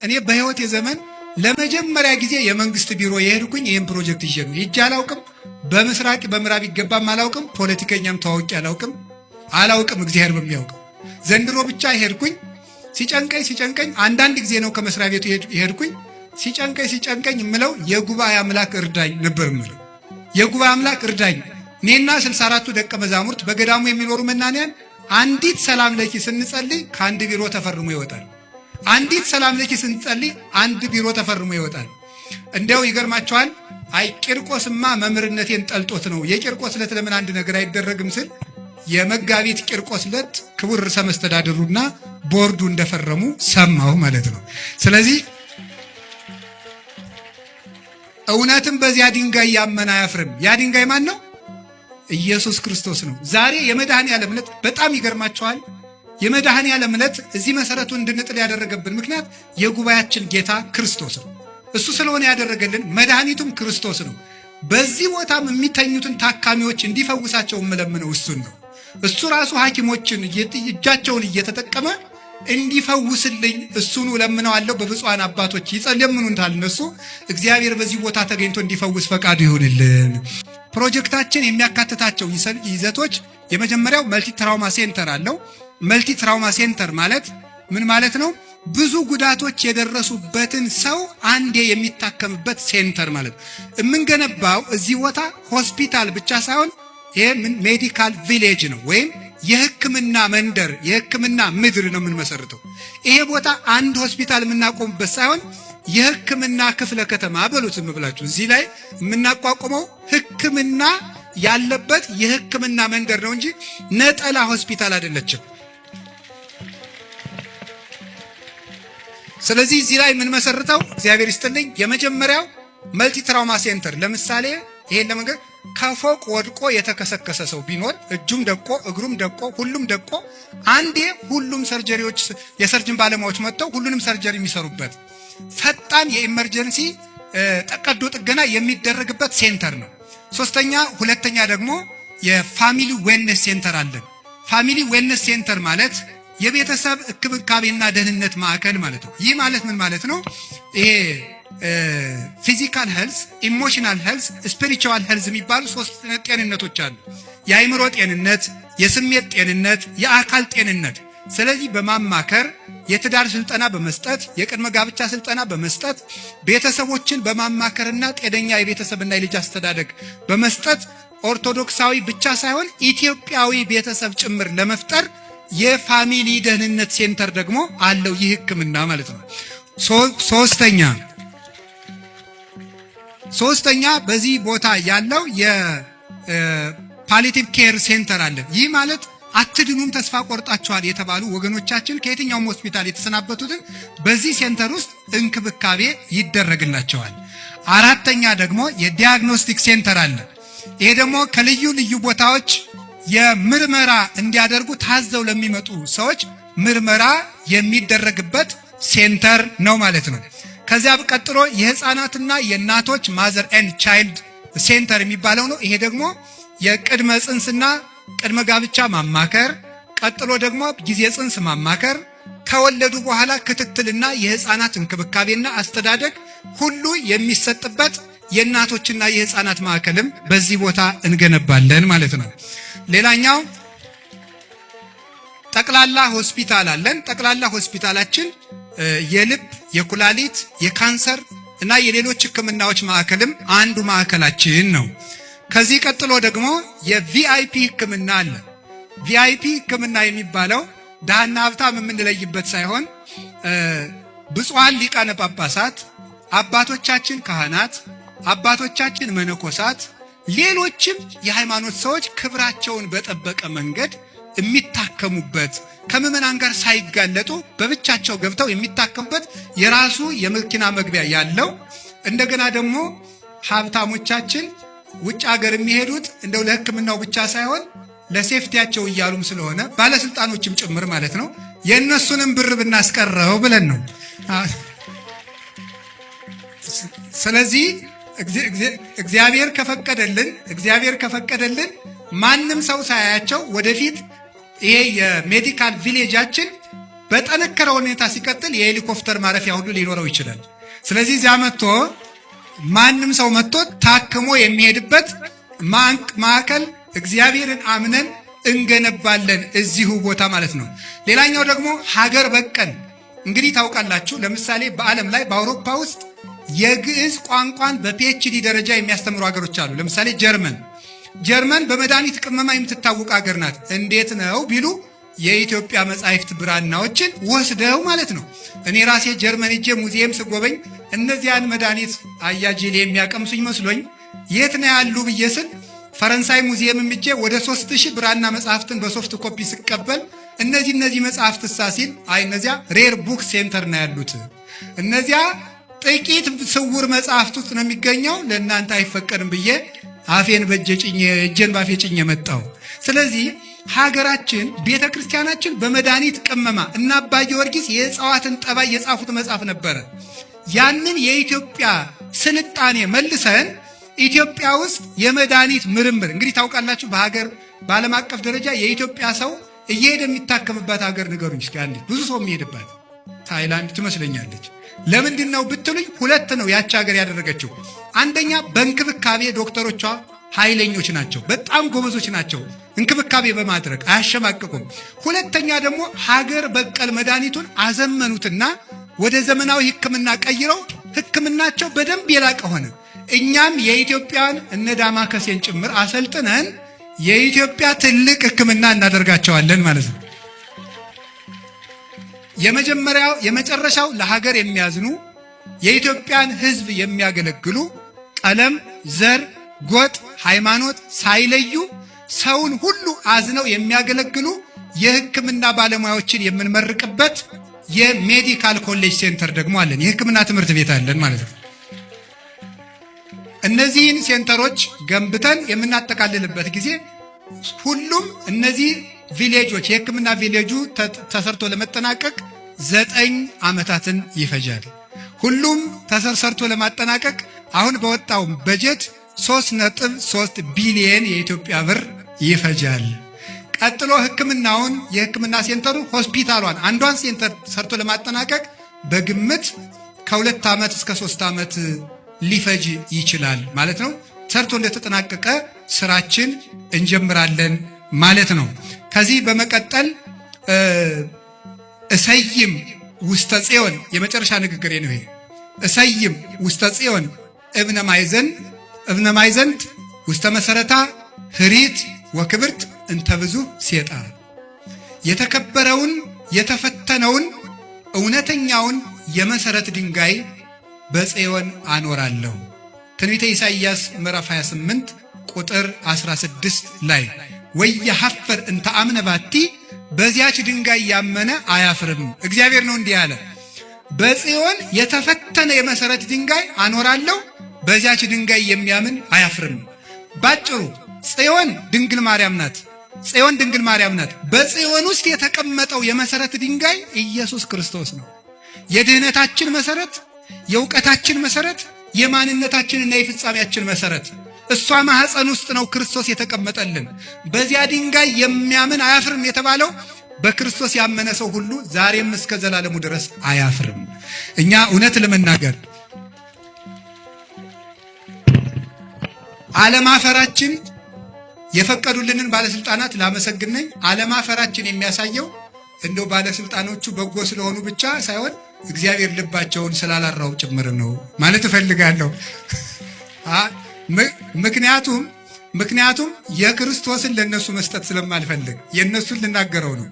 እኔ በህይወት የዘመን ለመጀመሪያ ጊዜ የመንግስት ቢሮ የሄድኩኝ ይሄን ፕሮጀክት ይዤ ነው። ሄጄ አላውቅም። በምስራቅ በምዕራብ ይገባም አላውቅም። ፖለቲከኛም ተዋውቄ አላውቅም። እግዚአብሔር በሚያውቀው ዘንድሮ ብቻ ሄድኩኝ። ሲጨንቀኝ አንዳንድ ጊዜ ነው ከመስሪያ ቤቱ ሄድኩኝ። ሲጨንቀኝ የምለው የጉባኤ አምላክ እርዳኝ ነበር የምለው። የጉባኤ አምላክ እርዳኝ። እኔና 64ቱ ደቀ መዛሙርት በገዳሙ የሚኖሩ መናንያን አንዲት ሰላም ለኪ ስንጸልይ ከአንድ ቢሮ ተፈርሞ ይወጣል። አንዲት ሰላም ለኪ ስንጸልይ አንድ ቢሮ ተፈርሞ ይወጣል። እንዲያው ይገርማቸዋል። አይ ቂርቆስማ መምህርነቴን ጠልጦት ነው የቂርቆስ ዕለት ለምን አንድ ነገር አይደረግም ስል የመጋቢት ቂርቆስ ዕለት ክቡር ርዕሰ መስተዳድሩና ቦርዱ እንደፈረሙ ሰማሁ ማለት ነው። ስለዚህ እውነትም በዚያ ድንጋይ ያመነ አያፍርም። ያ ድንጋይ ማን ነው? ኢየሱስ ክርስቶስ ነው። ዛሬ የመድኃኔዓለም ዕለት በጣም ይገርማቸዋል። የመድኃኔዓለም ዕለት እዚህ መሰረቱን እንድንጥል ያደረገብን ምክንያት የጉባኤያችን ጌታ ክርስቶስ ነው። እሱ ስለሆነ ያደረገልን መድኃኒቱም ክርስቶስ ነው። በዚህ ቦታም የሚተኙትን ታካሚዎች እንዲፈውሳቸው የምለምነው እሱን ነው። እሱ ራሱ ሐኪሞችን እጃቸውን እየተጠቀመ እንዲፈውስልኝ እሱን እለምነዋለሁ። በብፁዓን አባቶች ይጸልዩልናል። እነሱ እግዚአብሔር በዚህ ቦታ ተገኝቶ እንዲፈውስ ፈቃዱ ይሁንልን። ፕሮጀክታችን የሚያካትታቸው ይዘቶች የመጀመሪያው መልቲ ትራውማ ሴንተር አለው። መልቲ ትራውማ ሴንተር ማለት ምን ማለት ነው? ብዙ ጉዳቶች የደረሱበትን ሰው አንዴ የሚታከምበት ሴንተር ማለት ነው። የምንገነባው እዚህ ቦታ ሆስፒታል ብቻ ሳይሆን ይሄ ሜዲካል ቪሌጅ ነው፣ ወይም የሕክምና መንደር፣ የሕክምና ምድር ነው የምንመሰርተው። ይሄ ቦታ አንድ ሆስፒታል የምናቆምበት ሳይሆን የሕክምና ክፍለ ከተማ በሉትም ብላችሁ እዚህ ላይ የምናቋቁመው ሕክምና ያለበት የሕክምና መንደር ነው እንጂ ነጠላ ሆስፒታል አይደለችም። ስለዚህ እዚህ ላይ የምንመሰርተው እግዚአብሔር ይስጥልኝ የመጀመሪያው መልቲ ትራውማ ሴንተር። ለምሳሌ ይሄን ለመንገር ከፎቅ ወድቆ የተከሰከሰ ሰው ቢኖር እጁም ደቆ እግሩም ደቆ ሁሉም ደቆ አንዴ ሁሉም ሰርጀሪዎች የሰርጅን ባለሙያዎች መጥተው ሁሉንም ሰርጀሪ የሚሰሩበት ፈጣን የኢመርጀንሲ ቀዶ ጥገና የሚደረግበት ሴንተር ነው። ሁለተኛ ደግሞ የፋሚሊ ዌልነስ ሴንተር አለን። ፋሚሊ ዌልነስ ሴንተር ማለት የቤተሰብ እንክብካቤና ደህንነት ማዕከል ማለት ነው። ይህ ማለት ምን ማለት ነው? ይሄ ፊዚካል ሄልዝ፣ ኢሞሽናል ሄልዝ፣ ስፒሪቹዋል ሄልዝ የሚባሉ 3 ጤንነቶች አሉ። የአእምሮ ጤንነት፣ የስሜት ጤንነት፣ የአካል ጤንነት። ስለዚህ በማማከር የትዳር ስልጠና በመስጠት የቅድመ ጋብቻ ስልጠና በመስጠት ቤተሰቦችን በማማከርና ጤነኛ የቤተሰብና የልጅ አስተዳደግ በመስጠት ኦርቶዶክሳዊ ብቻ ሳይሆን ኢትዮጵያዊ ቤተሰብ ጭምር ለመፍጠር የፋሚሊ ደህንነት ሴንተር ደግሞ አለው። ይህ ሕክምና ማለት ነው። ሶስተኛ በዚህ ቦታ ያለው የፓሊቲቭ ኬር ሴንተር አለ። ይህ ማለት አትድኑም ተስፋ ቆርጣችኋል የተባሉ ወገኖቻችን ከየትኛውም ሆስፒታል የተሰናበቱትን በዚህ ሴንተር ውስጥ እንክብካቤ ይደረግላቸዋል። አራተኛ ደግሞ የዲያግኖስቲክ ሴንተር አለ። ይሄ ደግሞ ከልዩ ልዩ ቦታዎች የምርመራ እንዲያደርጉ ታዘው ለሚመጡ ሰዎች ምርመራ የሚደረግበት ሴንተር ነው ማለት ነው። ከዚያ ቀጥሎ የህፃናትና የእናቶች ማዘር ኤንድ ቻይልድ ሴንተር የሚባለው ነው። ይሄ ደግሞ የቅድመ ጽንስና ቅድመ ጋብቻ ማማከር፣ ቀጥሎ ደግሞ ጊዜ ጽንስ ማማከር፣ ከወለዱ በኋላ ክትትልና የህፃናት እንክብካቤና አስተዳደግ ሁሉ የሚሰጥበት የእናቶችና የህፃናት ማዕከልም በዚህ ቦታ እንገነባለን ማለት ነው። ሌላኛው ጠቅላላ ሆስፒታል አለን። ጠቅላላ ሆስፒታላችን የልብ፣ የኩላሊት፣ የካንሰር እና የሌሎች ህክምናዎች ማዕከልም አንዱ ማዕከላችን ነው። ከዚህ ቀጥሎ ደግሞ የቪአይፒ ህክምና አለ። ቪአይፒ ህክምና የሚባለው ድሃና ሀብታም የምንለይበት ሳይሆን ብፁዓን ሊቃነ ጳጳሳት፣ አባቶቻችን ካህናት፣ አባቶቻችን መነኮሳት፣ ሌሎችም የሃይማኖት ሰዎች ክብራቸውን በጠበቀ መንገድ የሚታከሙበት ከምዕመናን ጋር ሳይጋለጡ በብቻቸው ገብተው የሚታከሙበት የራሱ የመኪና መግቢያ ያለው፣ እንደገና ደግሞ ሀብታሞቻችን ውጭ ሀገር የሚሄዱት እንደው ለህክምናው ብቻ ሳይሆን ለሴፍቲያቸው እያሉም ስለሆነ ባለስልጣኖችም ጭምር ማለት ነው የእነሱንም ብር ብናስቀረው ብለን ነው። ስለዚህ እግዚአብሔር ከፈቀደልን ማንም ሰው ሳያያቸው ወደፊት ይሄ የሜዲካል ቪሌጃችን በጠነከረ ሁኔታ ሲቀጥል የሄሊኮፕተር ማረፊያ ሁሉ ሊኖረው ይችላል። ስለዚህ እዚያ መጥቶ ማንም ሰው መጥቶ ታክሞ የሚሄድበት ማዕከል እግዚአብሔርን አምነን እንገነባለን እዚሁ ቦታ ማለት ነው። ሌላኛው ደግሞ ሀገር በቀል እንግዲህ ታውቃላችሁ፣ ለምሳሌ በዓለም ላይ በአውሮፓ ውስጥ የግዕዝ ቋንቋን በፒኤችዲ ደረጃ የሚያስተምሩ ሀገሮች አሉ። ለምሳሌ ጀርመን በመድኃኒት ቅመማ የምትታወቅ ሀገር ናት። እንዴት ነው ቢሉ የኢትዮጵያ መጻሕፍት ብራናዎችን ወስደው ማለት ነው። እኔ ራሴ ጀርመን ሄጄ ሙዚየም ስጎበኝ እነዚያን መድኃኒት አያጅል የሚያቀምሱኝ መስሎኝ የት ነው ያሉ ብዬ ስል ፈረንሳይ ሙዚየም ሄጄ ወደ 3000 ብራና መጽሐፍትን በሶፍት ኮፒ ስቀበል እነዚህ መጽሐፍት ሲል አይ እነዚያ ሬር ቡክ ሴንተር ነው ያሉት፣ እነዚያ ጥቂት ስውር መጽሐፍት ውስጥ ነው የሚገኘው፣ ለእናንተ አይፈቀድም ብዬ አፌን በእጄ ጭኜ እጄን ባፌ ጭኜ መጣሁ። ስለዚህ ሀገራችን ቤተክርስቲያናችን በመድኃኒት ቅመማ እና አባ ጊዮርጊስ የእጽዋትን ጠባይ የጻፉት መጽሐፍ ነበረ። ያንን የኢትዮጵያ ስልጣኔ መልሰን ኢትዮጵያ ውስጥ የመድኃኒት ምርምር እንግዲህ ታውቃላችሁ፣ በዓለም አቀፍ ደረጃ የኢትዮጵያ ሰው እየሄደ የሚታከምባት ሀገር ንገሩኝ እስኪ አንዲት። ብዙ ሰው የሚሄድባት ታይላንድ ትመስለኛለች። ለምንድን ነው ብትሉኝ፣ ሁለት ነው ያች ሀገር ያደረገችው። አንደኛ በእንክብካቤ ዶክተሮቿ ኃይለኞች ናቸው፣ በጣም ጎበዞች ናቸው። እንክብካቤ በማድረግ አያሸማቅቁም። ሁለተኛ ደግሞ ሀገር በቀል መድኃኒቱን አዘመኑትና ወደ ዘመናዊ ሕክምና ቀይረው ሕክምናቸው በደንብ የላቀ ሆነ። እኛም የኢትዮጵያን እነ ዳማከሴን ጭምር አሰልጥነን የኢትዮጵያ ትልቅ ሕክምና እናደርጋቸዋለን ማለት ነው። የመጨረሻው ለሀገር የሚያዝኑ የኢትዮጵያን ሕዝብ የሚያገለግሉ ቀለም፣ ዘር፣ ጎጥ፣ ሃይማኖት ሳይለዩ ሰውን ሁሉ አዝነው የሚያገለግሉ የሕክምና ባለሙያዎችን የምንመርቅበት የሜዲካል ኮሌጅ ሴንተር ደግሞ አለን። የሕክምና ትምህርት ቤት አለን ማለት ነው። እነዚህን ሴንተሮች ገንብተን የምናጠቃልልበት ጊዜ ሁሉም እነዚህ ቪሌጆች የሕክምና ቪሌጁ ተሰርቶ ለመጠናቀቅ 9 ዓመታትን ይፈጃል። ሁሉም ተሰርቶ ለማጠናቀቅ አሁን በወጣው በጀት 3.3 ቢሊየን የኢትዮጵያ ብር ይፈጃል። ቀጥሎ ሕክምናውን የሕክምና ሴንተሩ ሆስፒታሏን አንዷን ሴንተር ሰርቶ ለማጠናቀቅ በግምት ከ2 ዓመት እስከ 3 ዓመት ሊፈጅ ይችላል ማለት ነው። ሰርቶ እንደተጠናቀቀ ስራችን እንጀምራለን ማለት ነው። ከዚህ በመቀጠል እሰይም ውስተ ጽዮን የመጨረሻ ንግግሬ ነው ይሄ። እሰይም ውስተ ጽዮን እብነ ማይዘንት ውስተ መሰረታ ህሪት ወክብርት እንተ ብዙ ሴጣ። የተከበረውን የተፈተነውን እውነተኛውን የመሰረት ድንጋይ በጽዮን አኖራለሁ። ትንቢተ ኢሳይያስ ምዕራፍ 28 ቁጥር 16 ላይ ወየሐፈር እንተ አምነ ባቲ፣ በዚያች ድንጋይ ያመነ አያፍርም። እግዚአብሔር ነው እንዲህ ያለ፣ በጽዮን የተፈተነ የመሰረት ድንጋይ አኖራለሁ፣ በዚያች ድንጋይ የሚያምን አያፍርም። ባጭሩ ጽዮን ድንግል ማርያም ናት። ጽዮን ድንግል ማርያም ናት። በጽዮን ውስጥ የተቀመጠው የመሰረት ድንጋይ ኢየሱስ ክርስቶስ ነው። የድህነታችን መሰረት፣ የእውቀታችን መሰረት፣ የማንነታችንና የፍጻሜያችን መሰረት እሷ ማህፀን ውስጥ ነው ክርስቶስ የተቀመጠልን። በዚያ ድንጋይ የሚያምን አያፍርም የተባለው በክርስቶስ ያመነ ሰው ሁሉ ዛሬም እስከ ዘላለሙ ድረስ አያፍርም። እኛ እውነት ለመናገር አለማፈራችን የፈቀዱልንን ባለስልጣናት ላመሰግነኝ። አለማፈራችን የሚያሳየው እንደው ባለስልጣኖቹ በጎ ስለሆኑ ብቻ ሳይሆን እግዚአብሔር ልባቸውን ስላላራው ጭምር ነው ማለት እፈልጋለሁ። ምክንያቱም የክርስቶስን ለነሱ መስጠት ስለማልፈልግ የነሱን ልናገረው ነው።